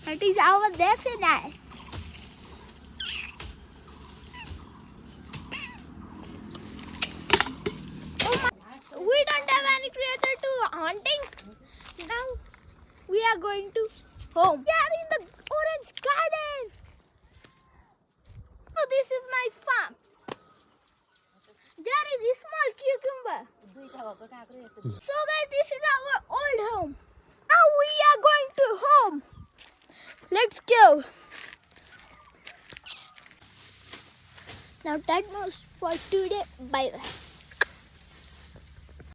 That is our destiny. We don't have any creature to hunting. Now we are going to home. We are in the orange garden. So this is my farm. There is a small cucumber. So guys, this is our old home. Now we are going to home. Let's go. Now that was for today. Bye bye.